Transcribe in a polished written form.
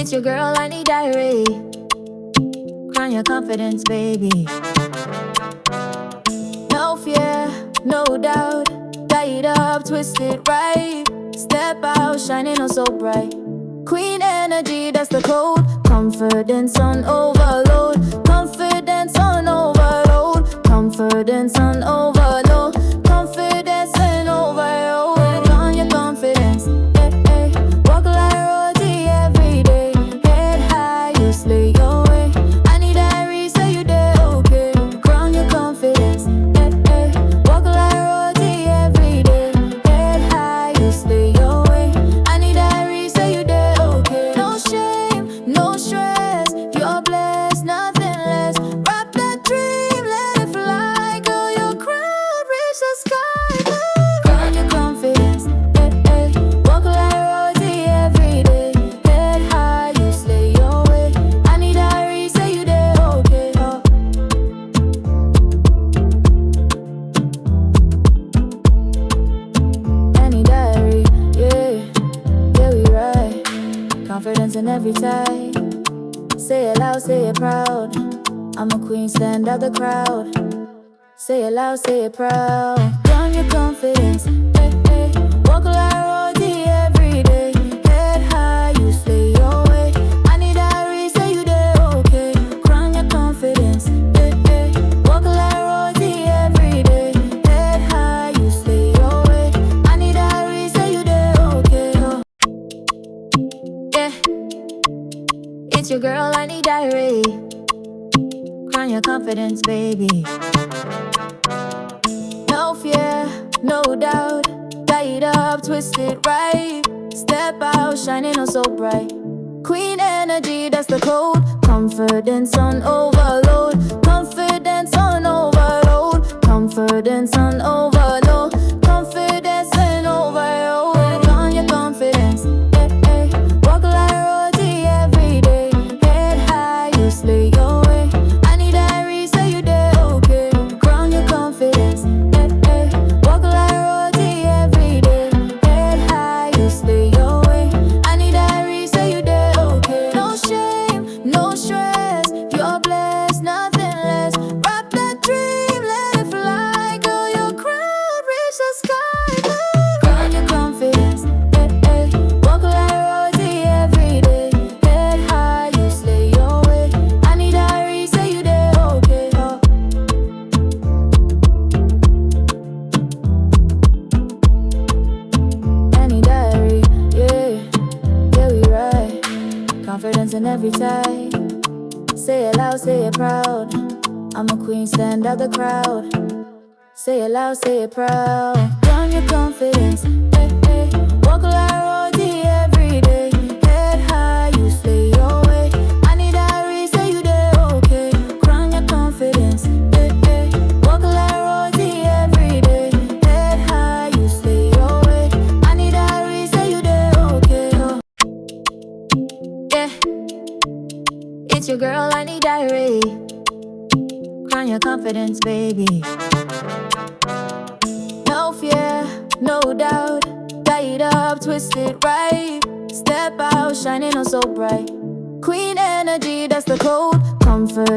It's your girl, Anie diary. Crown your confidence, baby. No fear, no doubt. Tie it up, twist it right. Step out, shining oh so bright. Queen energy, that's the code. Confidence on overload. Confidence on overload. Confidence on overload. Confidence on overload. On your confidence, hey, hey. Walk like royalty every day. Head high, you slay your way. I need diary, say you did okay. Crown your confidence, hey, hey. Walk like royalty every day. Head high, you slay your way. I need diary, say you did okay. No shame, no stress. You're blessed, nothing less. Rock that dream, let it fly. Girl, your crown reach the sky. Crown your confidence, hey, hey. Walk like royalty every day. Head high, you slay your way. I need diary, say you did okay. Anie diary, yeah, yeah we ride. Confidence in every tie. Say it loud, say it proud. I'm a queen, stand out the crowd. Say it loud, say it proud. Crown your confidence, hey, hey. Walk like royalty every day. Head high, you slay your way. I need diary, say you did okay. Crown your confidence, hey, hey. Walk like royalty every day. Head high, you slay your way. I need diary, say you did okay. Yeah, it's your girl, Anie diary. Crown your confidence, baby. No fear, no doubt. Tie it up, twist it right. Step out, shining oh so bright. Queen energy, that's the code. Confidence on overload. Confidence on overload. Confidence on overload. Confidence on overload. On your confidence, hey, hey. Walk like royalty every day. Head high, you slay your way. I need diary, say you did okay. Crown your confidence, hey, hey. Walk like royalty every day. Head high, you slay your way. I need diary, say you did okay. No shame, no stress. You're blessed, nothing less. Rock that dream, let it fly. Girl, your crown reach the sky. Crown your confidence, hey, hey. Walk like royalty every day. Head high, you slay your way. I need diary, say you did okay. Anie diary, yeah, yeah we ride. Confidence in every tie. Say it loud, say it proud. I'm a queen, stand out the crowd. Say it loud, say it proud. Crown your confidence, hey, hey. Walk like royalty every day. Head high, you slay your way. I need diary, say you did okay. Crown your confidence, hey, hey. Walk like royalty every day. Head high, you slay your way. I need diary, say you did okay. Yeah, it's your girl, Anie diary. Crown your confidence, baby. No fear, no doubt. Tie it up, twist it right. Step out, shining oh so bright. Queen energy, that's the code. Comfort.